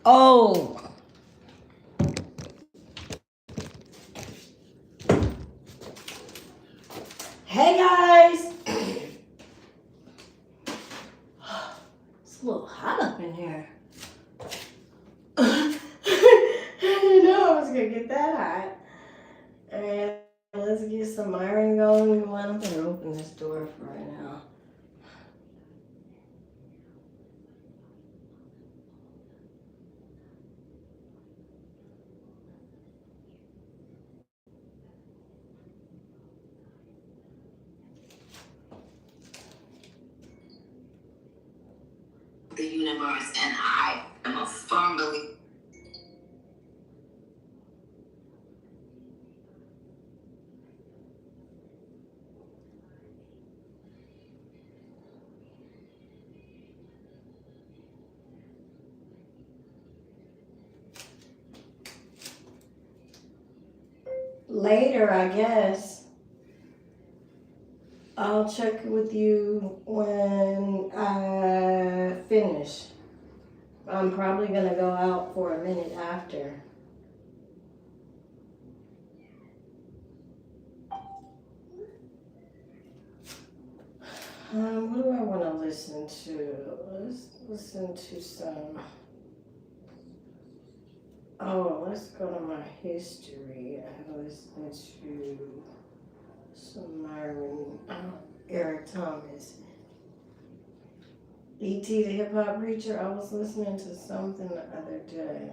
Oh. Hey guys. It's a little hot up in here. I didn't know I was gonna get that hot. Alright, let's get some iron going. I'm gonna open this door for right now. The universe, and I am a firm believer. Later, I guess. I'll check with you when I finish. I'm probably gonna go out for a minute after. What do I want to listen to? Let's listen to some. Oh, let's go to my history. I listen to some Myron, Eric Thomas. E.T. the Hip Hop Preacher. I was listening to something the other day.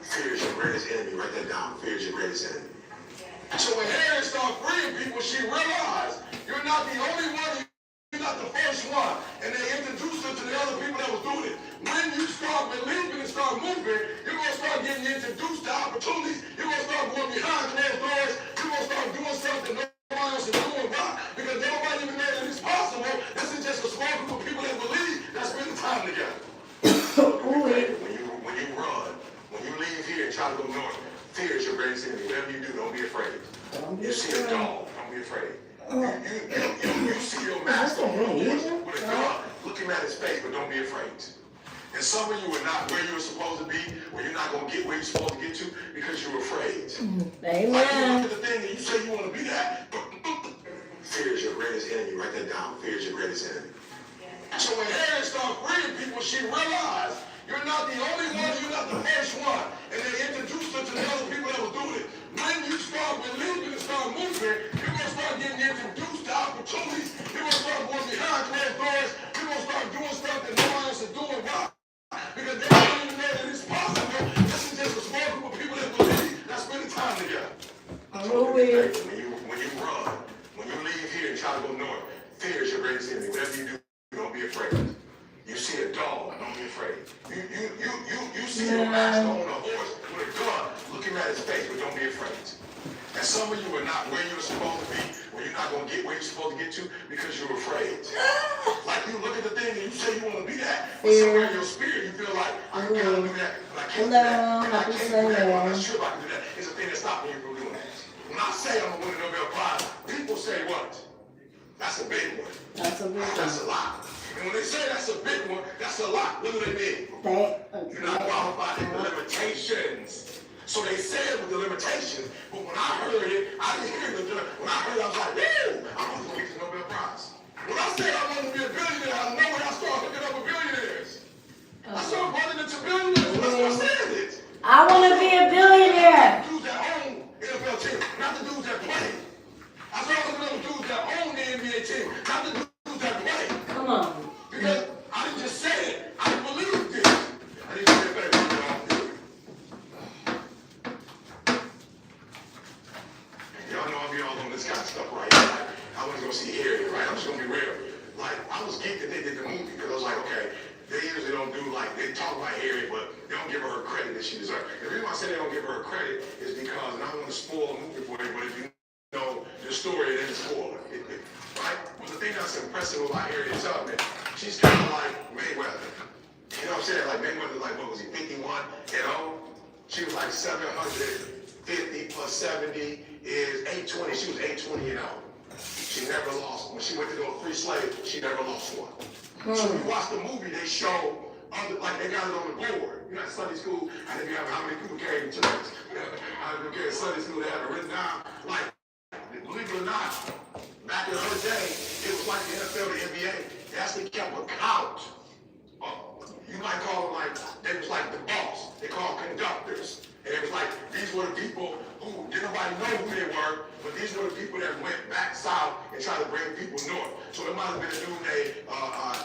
Fear is your greatest enemy. Write that down. Fear is your greatest enemy. So when Harriet started freeing people, she realized you're not the only one, you're not the first one. And they introduced her to the other people that was doing it. When you start believing and start moving, you're going to start getting introduced to opportunities. You're going to start going behind closed doors. You're going to start doing something nobody else is doing. Why? Because nobody even knows that it's possible. This is just a small group of people that believe that spend time together. When you run, when you leave here and try to go north, fear is your greatest enemy. Whatever you do, don't be afraid. You see a dog, don't be afraid. You see your master on a horse with a gun, look him at his face, but don't be afraid. And some of you are not where you were supposed to be, or you're not going to get where you're supposed to get to because you're afraid. Amen. Like you look at the thing and you say you want to be that, but fear is your greatest enemy. Write that down. Fear is your greatest enemy. So when Harriet started freeing people, she realized you're not the only one, you're not the first one. And they introduced her to the other people that was doing it. When you start believing and start moving, you're going to start getting introduced to opportunities. You're going to start going behind closed doors. You're going to start doing stuff that no one else is doing. Why? Because they don't even know that it's possible. This is just a small group of people that believe that spending time together. So when you run, when you leave here and try to go north, fear is your greatest enemy. Whatever you do, don't be afraid. You see a dog, don't be afraid. You see a master on a horse with a gun, look him at his face, but don't be afraid. And some of you are not where you're supposed to be, or you're not going to get where you're supposed to get to because you're afraid. Like you look at the thing and you say you want to be that, but somewhere in your spirit you feel like, I can kind of do that, but I can't do that, and I can't do that, but I'm not sure if I can do that. It's a thing that's stopping you from doing that. When I say I'm going to win a Nobel Prize, people say what? That's a big one. That's a big one. That's a lot. And when they say that's a big one, that's a lot. What do they mean? You're not qualified in the limitations. So they said with the limitations, but when I heard it, I didn't hear the when I heard it, I was like, woo! I'm going to get the Nobel Prize. When I said I wanted to be a billionaire, I know when I started looking up at billionaires. I started running into billionaires. That's why I said it. I want to be a billionaire. Dudes that own NFL team, not the dudes that play. I started looking up at dudes that own the NBA team, not the dudes that play. Come on. Because I didn't just say it, I believed it. I need to get better. Y'all know I be all on this kind of stuff, right? Like, I want to go see Harriet, right? I'm just going to be real. Like, I was geeked that they did the movie because I was like, okay, they usually don't do, like, they talk about Harriet, but they don't give her credit that she deserves. The reason why I say they don't give her credit is because, and I don't want to spoil the movie for you, but if you know the story, it is spoiler, right? But the thing that's impressive about Harriet Tubman, she's kind of like Mayweather. You know, I'm saying? Like Mayweather, like what was he, 51? She was like 750 plus 70 is 820. She was 820 and 0. She never lost. When she went to go free slave, she never lost one. So when you watch the movie, they show like they got it on the board. You know, at Sunday school, I think you have how many people carry the church. How many people carry Sunday school? They have it written down. Like, believe it or not, back in her day, it was like the NFL, the NBA. They actually kept a count. You might call them like, they was like the boss. They called conductors. And it was like, these were the people who didn't nobody know who they were, but these were the people that went back south and tried to bring people north. So it might have been a dude named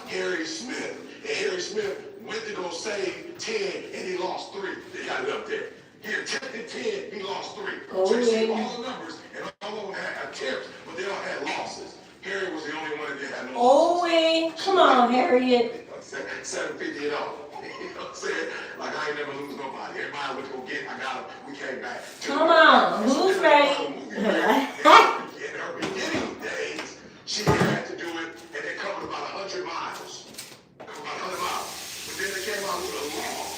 Harry Smith. And Harry Smith went to go save 10 and he lost 3. They got it up there. He attempted 10, he lost 3. So you see all the numbers, and all of them had attempts, but they all had losses. Harry was the only one that had no losses. Come on, Harriet. 750 and all. You know what I'm saying? Like I ain't never lose nobody. Everybody went to go get, I got him. We came back. Come on, who's ready? In her beginning days, she had to do it, and they covered about 100 miles. About 100 miles. But then they came out with a law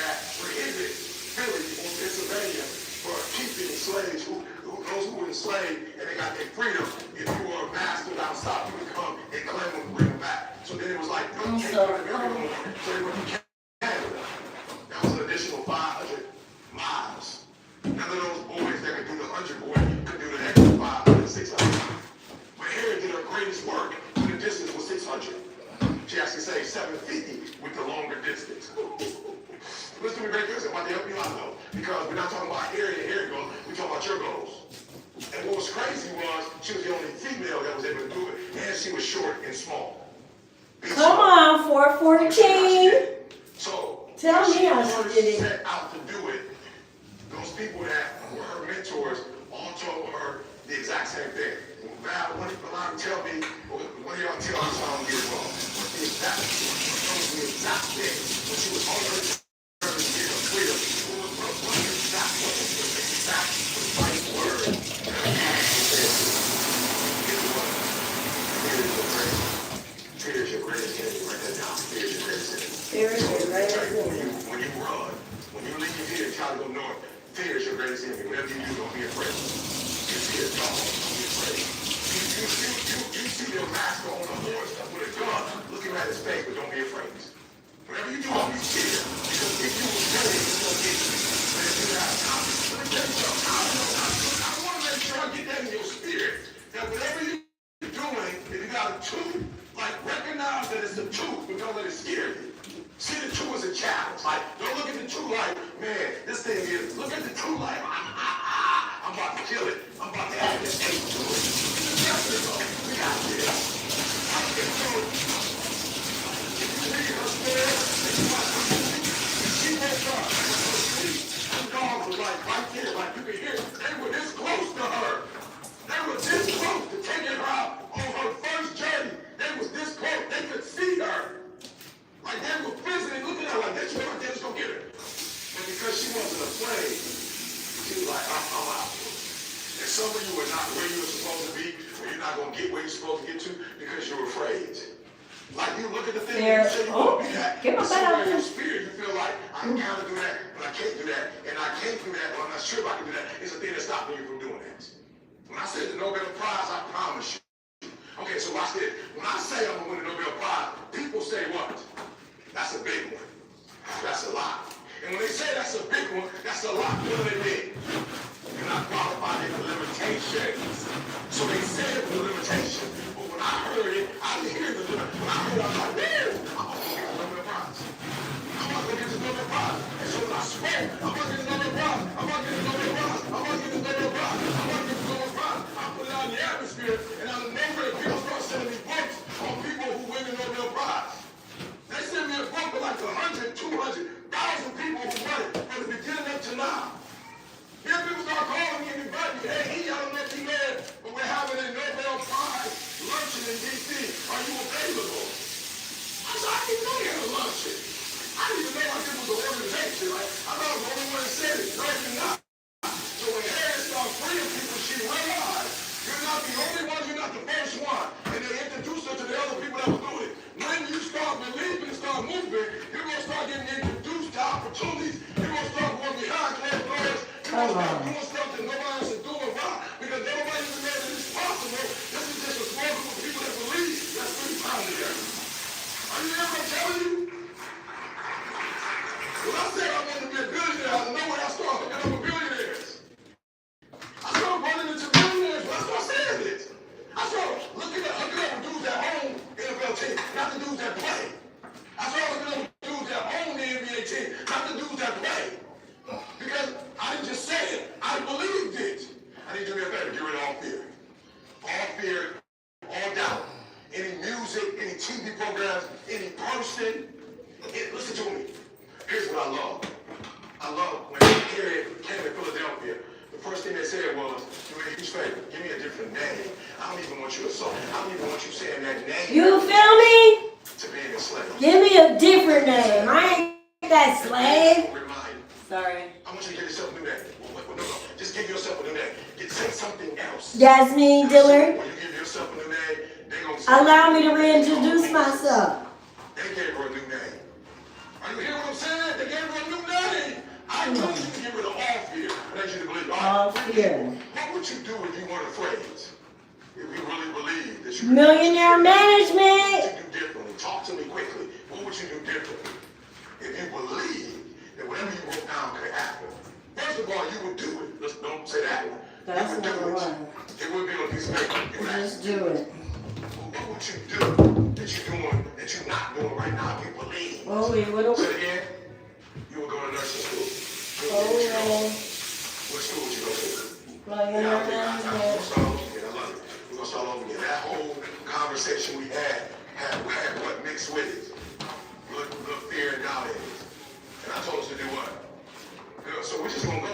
that prohibited Philly or Pennsylvania for keeping slaves those who were enslaved and they got their freedom. If you were a master down south, you would come and claim them and bring them back. So then it was like, no, you can't do it everywhere. So they went to Canada. That was an additional 500 miles. None of those boys that could do the 100 boy could do the extra 500, 600. But Harriet did her greatest work when the distance was 600. She actually saved 750 with the longer distance. Listen to me very good. I'm about to help you out though. Because we're not talking about Harriet and Harriet goals, we're talking about your goals. And what was crazy was she was the only female that was able to do it, and she was short and small. Come on, 414. So tell me how she did it. Set out to do it. Those people that were her mentors all told her the exact same thing. Val, one of y'all tell me, one of y'all tell us how I'm getting wrong. But the exact thing when she was on her clear. What the exact right word? Fear is your greatest enemy. Write that down. Fear is your greatest enemy. Fear is your greatest enemy. When you run, when you leave here and try to go north, fear is your greatest enemy. Whatever you do, don't be afraid. You see a dog, don't be afraid. You see your master on a horse with a gun looking at his face, but don't be afraid. Whatever you do, don't be scared. Because if you were afraid, it's going to get you. But if you have confidence, let me tell you something. I want to make sure I get that in your spirit. That whatever you're doing, if you got a tooth, like recognize that it's a tooth, but don't let it scare you. See the tooth as a challenge. Like, don't look at the tooth like, man, this thing is, look at the tooth like, I'm about to kill it. I'm about to add this tape to it. We got this. I'm going to do it. She woke up. Them dogs were like right there, like you could hear. They were this close to her. They were this close to taking her out on her first journey. They was this close. They could see her. Like they were visiting, looking at her like this. Let's go get her. And because she wasn't afraid, she was like, I'm out. And some of you are not where you were supposed to be, or you're not going to get where you're supposed to get to because you're afraid. Like you look at the thing and you say you want to be that. But somewhere in your spirit you feel like, I can kind of do that, but I can't do that. And I can't do that, but I'm not sure if I can do that. It's a thing that's stopping you from doing that. When I said the Nobel Prize, I promise you. Okay, so watch this. When I say I'm going to win the Nobel Prize, people say what? That's a big one. That's a lot. And when they say that's a big one, that's a lot. What do they mean? You're not qualified in the limitations. So they said it was a limitation. But when I heard it, I didn't hear the limit. When I heard it, I was like, woo! I'm going to get the Nobel Prize. I'm going to get the Nobel Prize. And so when I swear, I'm going to get the Nobel Prize. I'm going to get the Nobel Prize. I'm going to get the Nobel Prize. I'm going to get the Nobel Prize. I put it out in the atmosphere, and out of nowhere, people start sending me books on people who win the Nobel Prize. They send me a book with like 100, 200,000 people who won it from the beginning up to now. Here people start calling me and inviting me, hey, I don't know if you know it, but we're having a Nobel Prize luncheon in D.C. Are you available? all fear. All fear, all doubt. Any music, any TV programs, any person. Listen to me. Here's what I love. I love when Harriet came to Philadelphia. The first thing they said was, do me a huge favor, give me a different name. I don't even want you to song. I don't even want you saying that name. You feel me? To being a slave. Give me a different name. I ain't that slave. Sorry. I want you to give yourself a new name. No. Just give yourself a new name. Say something else. Jasmine Dillard. When you give yourself a new name, they're going to say, Allow me to reintroduce myself. They gave her a new name. Are you hearing what I'm saying? They gave her a new name. I told you to get rid of all fear. I need you to believe. All fear. What would you do if you weren't afraid? If you really believe that you Millionaire What management. would you do differently? Talk to me quickly. What would you do differently? If you believe that whatever you wrote down could happen. First of all, you would do it. Let's don't say that one. That's You would do number it. one. It would be on a piece of paper. You would Just actually do it. What would you do that you're doing that you're not doing right now if you believe? Oh, wait, what Say do it again. You would go to nursing school. Oh, What school would you go to? millionaire We're management. gonna start over again. I love it. We're gonna start over again. That whole conversation we had what mixed with it. Look fear and doubt in it. And I told us to do what? Good. So we're just gonna go.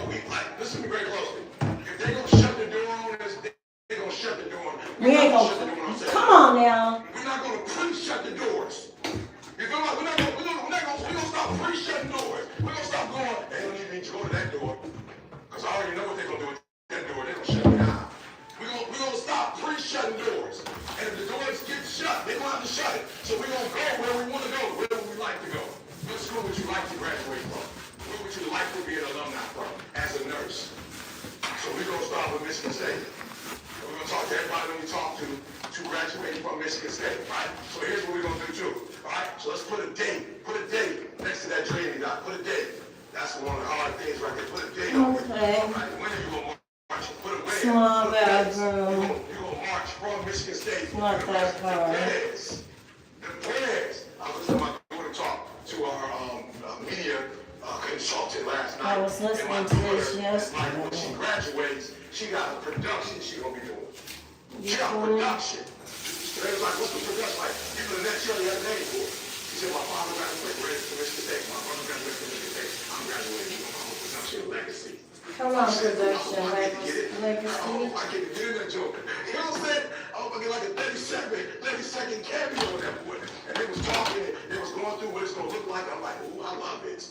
Listen to me very closely. If they gonna shut the door on us, they're gonna shut the door on us. We ain't gonna. Come on now. We're not gonna pre-shut the doors. You feel like we're gonna stop pre-shutting doors. We're gonna stop going. They don't even need to go to that door. Because I already know what they're gonna do with that door. They're gonna shut it down. We're gonna stop pre-shutting doors. And if the doors get shut, they're gonna have to shut it. So we're gonna go where we wanna go, where we like to go. What school would you like to graduate from? Where would you like to be an alumni from as a nurse? So we're gonna start with Michigan State. We're gonna talk to everybody that we talk to graduating from Michigan State, right? So here's what we're gonna do too, all right? So let's put a date next to that dreaming dot. Put a date. That's one of the hard things right there. Put a date on it. Okay. All right? When are you gonna march? Put a where? Small Put a place. bedroom. You're gonna march from Michigan State. Not that far. The players. I was listening to my daughter talk to our media consultant last night. I was listening to this yesterday. When she graduates, she got a production she gonna be doing. She got production. So they was like, what's the production like? People in that show you had a name for. She said, my father graduated from Michigan State. My brother graduated from Michigan State. I'm graduating from my production legacy. Come on, production. I Legacy. I can get in that joke. You know what I'm saying? I was get like a 30-second cameo on that boy. And they was talking, they was going through what it's gonna look like. I'm like, ooh, I love it.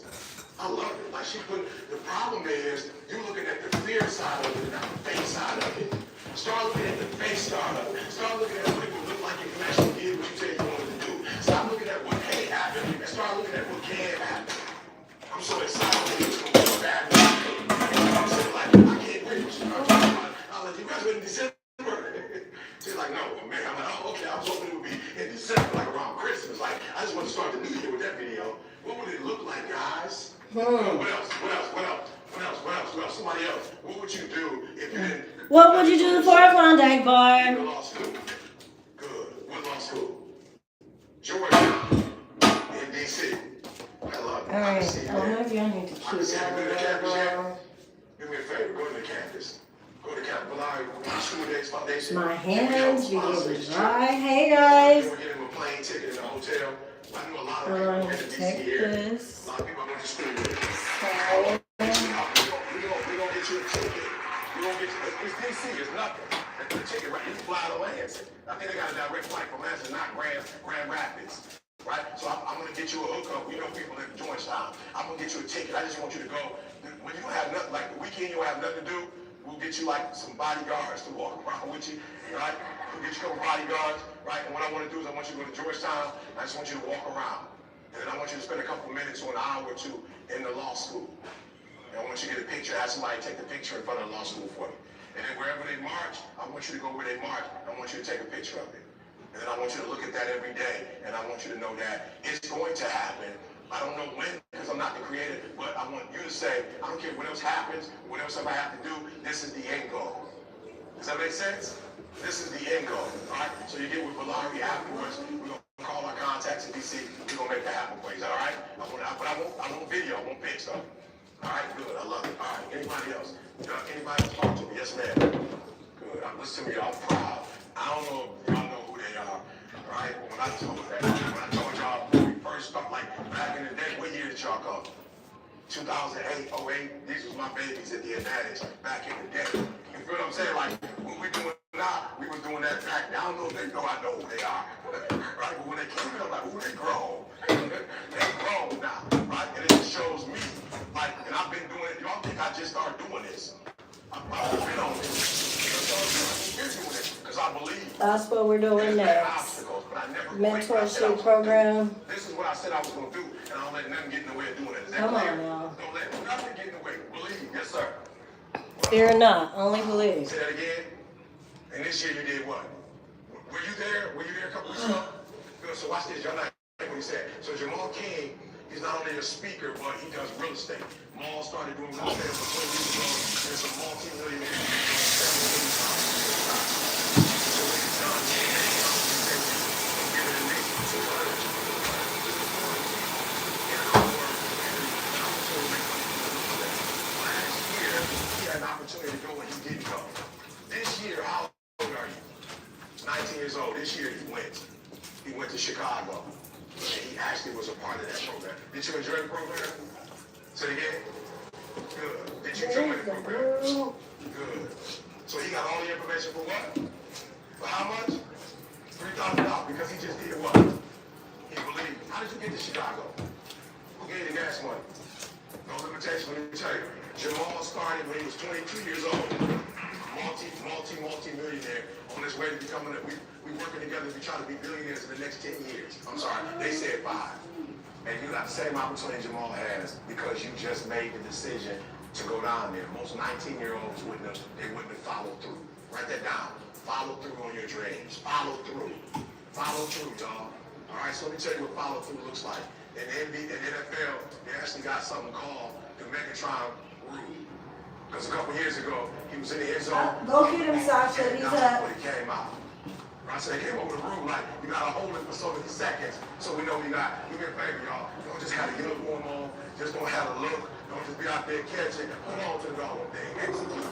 I love it. Like she put, the problem is, you're looking at the fear side of it, not the faith side of it. Start looking at the faith side of it. Start looking at what it would look like if you actually did what you said you wanted to do. Stop looking at what can't happen and start looking at what can happen. I'm so excited that it's gonna be bad. I'm saying like, I can't wait to start talking about it. I was like, you graduated in December. She's like, no, man. I'm like, oh, okay. I was hoping it would be in December, like around Christmas. Like, I just want to start the new year with that video. What would it look like, guys? What else? Somebody else. What would you do if you didn't? What would you do for a Klondike bar? Law school. Good. What law school? Georgetown. In D.C. I love it. Alright, maybe I need to keep that around. Do me a favor. Go to the campus. Go to campus. Malari, School Days Foundation. My hands be getting dry. Hey guys. We're getting a plane ticket in the hotel. I know a lot of I'm people going in to the take DC area. this. A lot of people I went to school with. So, We're gonna get you a ticket. We're gonna get you. It's DC. It's nothing. They put a ticket right. You can fly to Lansing. I think they got a direct flight from Lansing, not Grand Rapids. Right? So I'm gonna get you a hookup. You know people in Georgetown. I'm gonna get you a ticket. I just want you to go. When you don't have nothing, like the weekend you don't have nothing to do, we'll get you like some bodyguards to walk around with you. Right? We'll get you a couple bodyguards. Right? And what I want to do is I want you to go to Georgetown. I just want you to walk around. And then I want you to spend a couple minutes or an hour or two in the law school. And I want you to get a picture, have somebody take the picture in front of the law school for you. And then wherever they march, I want you to go where they march. I want you to take a picture of it. And then I want you to look at that every day. And I want you to know that it's going to happen. I don't know when, because I'm not the creator, but I want you to say, I don't care what else happens, what else I have to do, this is the end goal. Does that make sense? This is the end goal, all right? So you get with Malari afterwards. We're going to call our contacts in D.C. We're going to make that happen for you. Is that all right? But I want video. I want pics, though. All right, good. I love it. All right, anybody else? Anybody else talk to me? Yes, ma'am. Good. listen to me, I'm proud. I don't know if y'all know who they are, right? But when I told y'all when we first started, like back in the day, what year did y'all come? 2008, 08, these was my babies at the Advantage back in the day. You feel what I'm saying? Like, what we doing now, we was doing that back. I don't know if they know I know who they are. Right? But when they came in, I'm like, ooh, they grown. They grown now, right? And it just shows me, like, and I've been doing it. Y'all think I just started doing this. I've been on this. Because I believe. That's what we're doing next. Mentorship program. This is what I said I was going to do, and I don't let nothing get in the way of doing it. Is that Come clear? on now. Don't let nothing get in the way. Believe. Yes, sir. Fear not, only believe. Say that again. And this year you did what? Were you there? Were you there a couple weeks ago? Good. So watch this. Y'all not what he said. So Jamal King, he's not only a speaker, but he does real estate. Maul started doing real estate for 20 years ago. There's a multi-millionaire. Opportunity to go and he didn't go. This year, how old are you? 19 years old. This year he went. He went to Chicago. And he actually was a part of that program. Did you enjoy the program? Say it again. Good. Did you join the program? Good. So he got all the information for what? For how much? $3,000 because he just did what? He believed. How did you get to Chicago? Who gave you the gas money? No limitation, let me tell you. Jamal started when he was 22 years old. Multi-millionaire on his way to becoming we working together to try to be billionaires in the next 10 years. I'm sorry, they said 5. And you got the same opportunity Jamal has because you just made the decision to go down there. Most 19-year-olds wouldn't have followed through. Write that down. Follow through on your dreams. Follow through. Follow through, y'all. All right, so let me tell you what follow through looks like. In NFL, they actually got something called the Megatron rule. Because a couple years ago, he was in the end zone. Go get him, Sasha. He's up. When he came out. Right, so they came over the rule like, you got to hold it for so many seconds. So we know we been baby, y'all. Don't just have a uniform on. Just don't have a look. Don't just be out there catching. Hold on to the whole thing. Execute.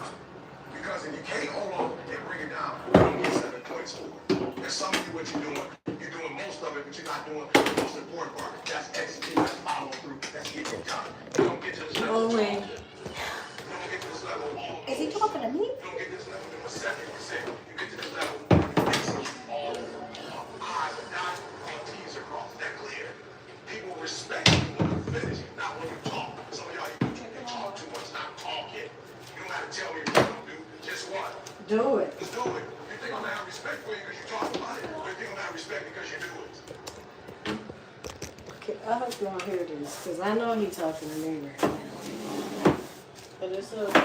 Because if you can't hold on and bring it down, you don't get 7 points for it. And some of you, what you're doing most of it, but you're not doing the most important part. That's execute, that's follow through, that's getting it done. You don't get to this level. You don't get to this level. Is he talking to me? You don't get to this level in a second. You get to this level. All I's are dotted, all T's are crossed. That clear. People respect you when you finish, not when you talk. Some of y'all, you talk too much, not talking. You don't have to tell me what you're going to do. Just what? Do it. Just do it. You think I'm going to have respect for you because you talk about it, or you think I'm going to have respect because you do it? Okay, I hope y'all hear this, because I know he's talking to me right now. But it's okay.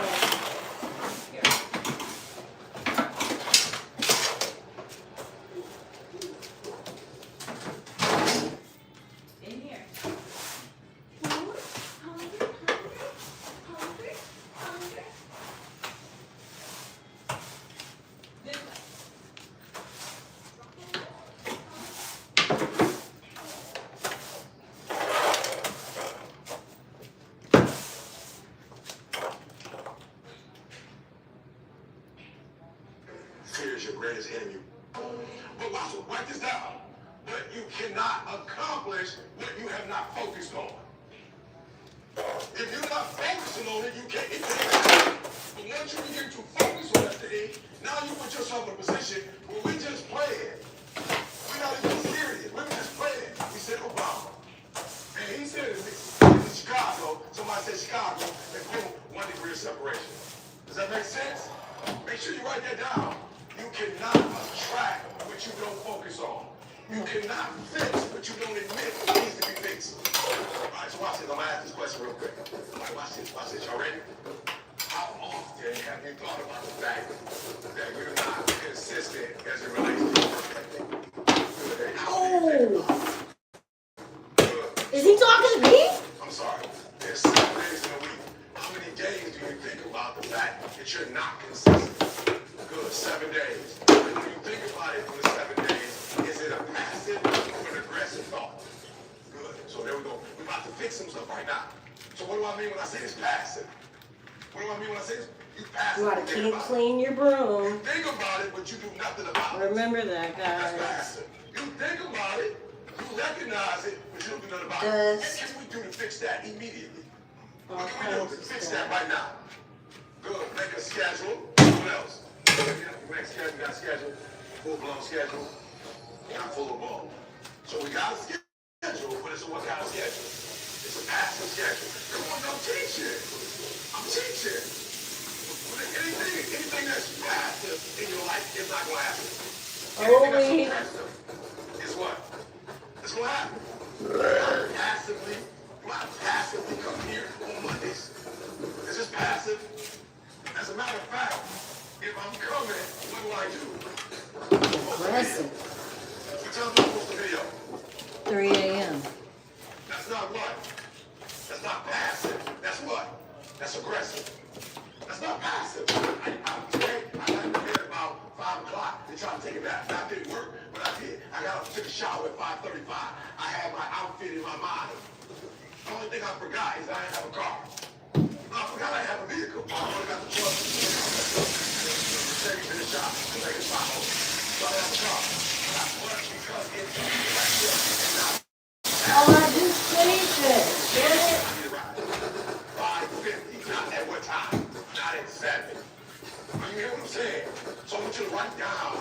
Fear is your greatest enemy. But write this down. But you cannot accomplish what you have not focused on. If you're not focusing on it, you can't. It can't happen. But once you begin to focus on that thing, now you put yourself in a position where we just playing. We're not even serious. We're just playing. We said Obama. And he said in Chicago, somebody said Chicago, and boom, 1 degree of separation. Does that make sense? Make sure you write that down. You cannot attract what you don't focus on. You cannot fix what you don't admit needs to be fixed. All right, so watch this. I'm going to ask this question real quick. All right, watch this. Watch this. Y'all ready? How often have you thought about the fact that you're not consistent as it relates to your birthday? Is he talking to me? I'm sorry. There's 7 days in a week. How many days do you think about the fact that you're not consistent? Good, 7 days. And when you think about it for the 7 days, is it a passive or an aggressive thought? Good. So there we go. We're about to fix some stuff right now. So what do I mean when I say it's passive? What do I mean when I say it's you passive? You gotta keep clean your broom. Think about it, but you do nothing about it. Remember that, That's guys. passive. You think about it, you recognize it, but you don't do nothing about it. Does- What can we do to fix that immediately? All What can we do kinds to of fix stuff. that right now? Good. Make a schedule. What else? Make a schedule. You got a schedule. Full-blown schedule. Not full of ball. So we got a schedule, but it's a what kind of schedule? It's a passive schedule. Come on, I'm teaching. I'm teaching. Anything that's passive in your life is not going to happen. Anything that's passive is what? It's going to happen. You have to passively come here on Mondays. Is this passive? As a matter of fact, if I'm coming, what do I do? Aggressive. What time am I supposed to video? 3 a.m. That's not what? That's not passive. That's what? That's aggressive. That's not passive. I got to bed about 5 o'clock and try to take a nap. That didn't work, but I did. I got up and took a shower at 5:35. I had my outfit in my mind. The only thing I forgot is I didn't have a car. I forgot I have a vehicle. I only got the truck. Take it to the shop. Take a shop. So I have a car. But because it's like this, and now Oh, I just changed it. Get it? 5:50, not at what time? Not at 7. You hear what I'm saying? So I want you to write down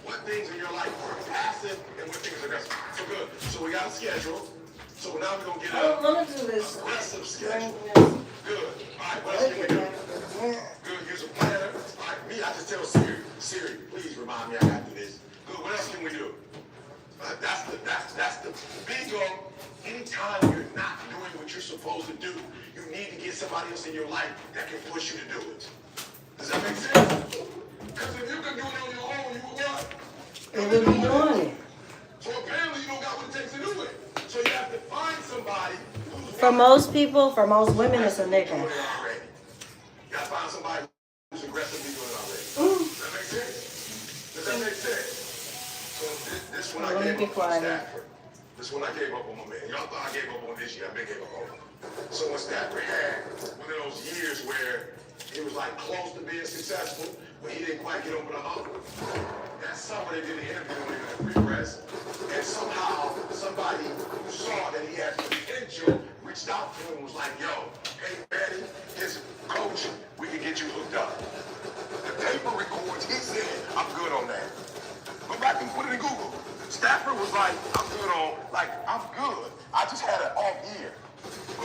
what things in your life are passive and what things are aggressive. So good. So we got a schedule. So now we're going to get I don't a want to do this. aggressive schedule. Good. Good. All right, what else can we do? Good. Use a planner. All right, me, I just tell Siri, please remind me I got to do this. Good. What else can we do? That's the bingo. Anytime you're not doing what you're supposed to do, you need to get somebody else in your life that can push you to do it. Does that make sense? Because if you can do it on your own, you will what? It will be doing it. So apparently you don't got what it takes to do it. So you have to find somebody who's For most people, for most women, it's a doing nigga. it already. You gotta find somebody who's aggressively doing it already. Does that make sense? Does that make sense? So this one I Let me gave be up on quiet. Stafford. This one I gave up on my man. Y'all thought I gave up on this year. I been gave up on him. So when Stafford had one of those years where he was like close to being successful, but he didn't quite get over the hump. That summer they did an interview with him at Free Press, and somehow somebody who saw that he had potential reached out to him and was like, "Yo, hey Manny, his coach, we can get you hooked up." The paper records. He said, "I'm good on that." Go back and put it in Google. Stafford was like, "I'm good on, like, I'm good. I just had an off year.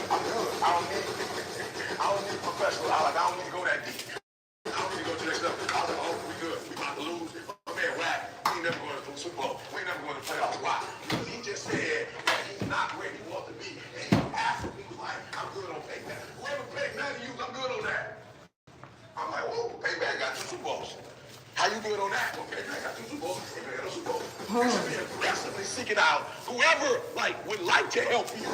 I'm good. I don't need professional. I don't need to go that deep. I don't need to go to the next level." I was like, "Oh, we good. We about to lose. My man, whack. We ain't never going to the Super Bowl. We ain't never going to the playoffs. Why? Because he just said that he's not where he wants to be. And he asked him, he was like, I'm good on Peyton. Whoever Peyton Manning used, I'm good on that." I'm like, "Whoa, Peyton Manning got 2 Super Bowls. How you good on that?" "Okay, Peyton Manning got 2 Super Bowls. Peyton Manning got no Super Bowls." You should be aggressively seeking out whoever would like to help you.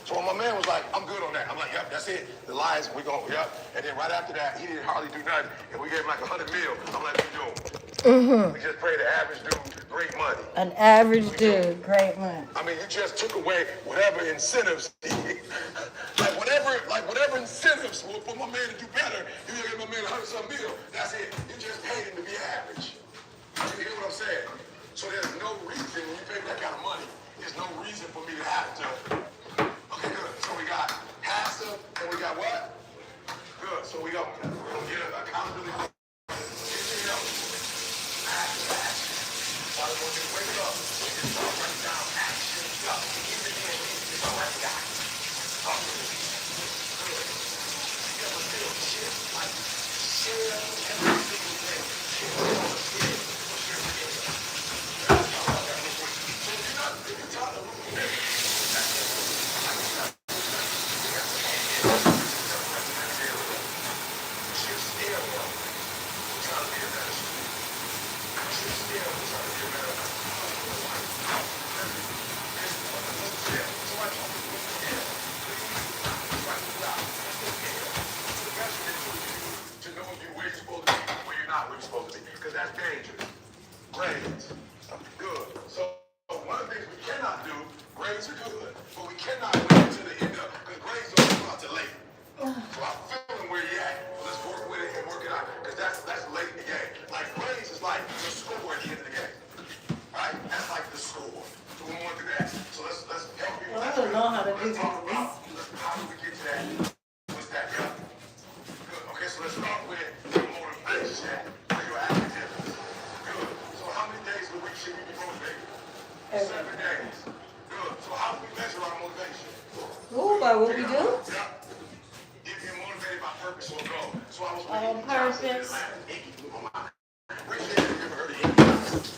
So when my man was like, "I'm good on that," I'm like, "Yep, that's it. The Lions, we go, yep." And then right after that, he didn't hardly do nothing, and we gave him like $100 million. I'm like, "We doing?" We just paid the average dude great money. An average dude, great one. I mean, you just took away whatever incentives, whatever incentives were for my man to do better. You gave my man $100-something million. That's it. You just paid him to be average. You hear what I'm saying? So there's no reason when you pay me that kind of money. There's no reason for me to have to. Okay, good. So we got passive, and we got what? Good. So we're gonna get an accountability. Anything else? Passive action. So I want you to wake up and start writing down action stuff. It's all right, guys. Talk to me. Good. You ever feel shit? Like, share every single thing. Share all the shit. Share the shit. That's all I got to do. So if you're trying to lose it, that's it. To know where you're supposed to be, where you're not where you're supposed to be, because that's dangerous. Grades, good. So one of the things we cannot do, grades are good, but we cannot wait until the end of, because grades don't come out till late. So I'm feeling where you're at. Let's work with it and work it out, because that's late in the game. Like grades is like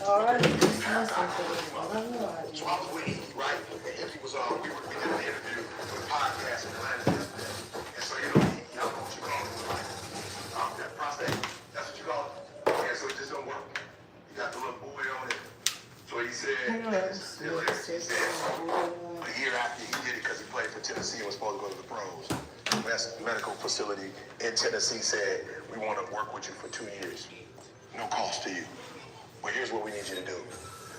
All right, just listen to me. I don't know. So I was with Iggy, right? And Iggy was we did an interview with a podcast in Atlanta. And so you know, Iggy, I don't know what you call it, right? That prostate, that's what you call it. Yeah, so it just don't work. You got the little buoy on it. So he said, a year after he did it, because he played for Tennessee and was supposed to go to the pros, best medical facility in Tennessee said, we want to work with you for 2 years. No cost to you. But here's what we need you to do.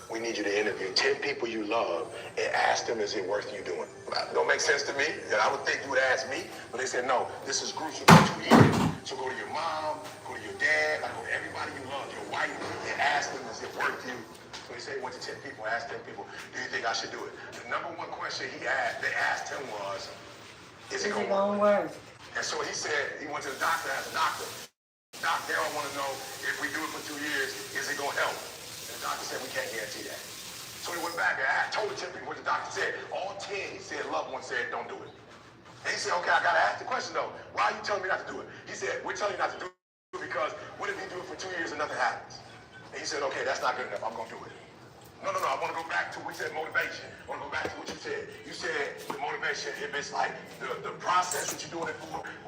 We need you to interview 10 people you love and ask them, is it worth you doing? Don't make sense to me. And I would think you would ask me, but they said, no, this is gruesome for 2 years. So go to your mom, go to your dad, go to everybody you love, your wife, and ask them, is it worth you? So he said he went to 10 people, asked 10 people, do you think I should do it? The number one question they asked him was, is it going to work? And so he said, he went to the doctor, asked the doctor, Doctor, I want to know if we do it for 2 years, is it going to help? And the doctor said, we can't guarantee that. So he went back and told the 10 people what the doctor said. All 10, he said, loved ones said, don't do it. And he said, okay, I got to ask the question though. Why are you telling me not to do it? He said, we're telling you not to do it because what if you do it for 2 years and nothing happens? And he said, okay, that's not good enough. I'm going to do it. No, I want to go back to what you said, motivation. I want to go back to what you said. You said the motivation, if it's like the process that you're doing it for, or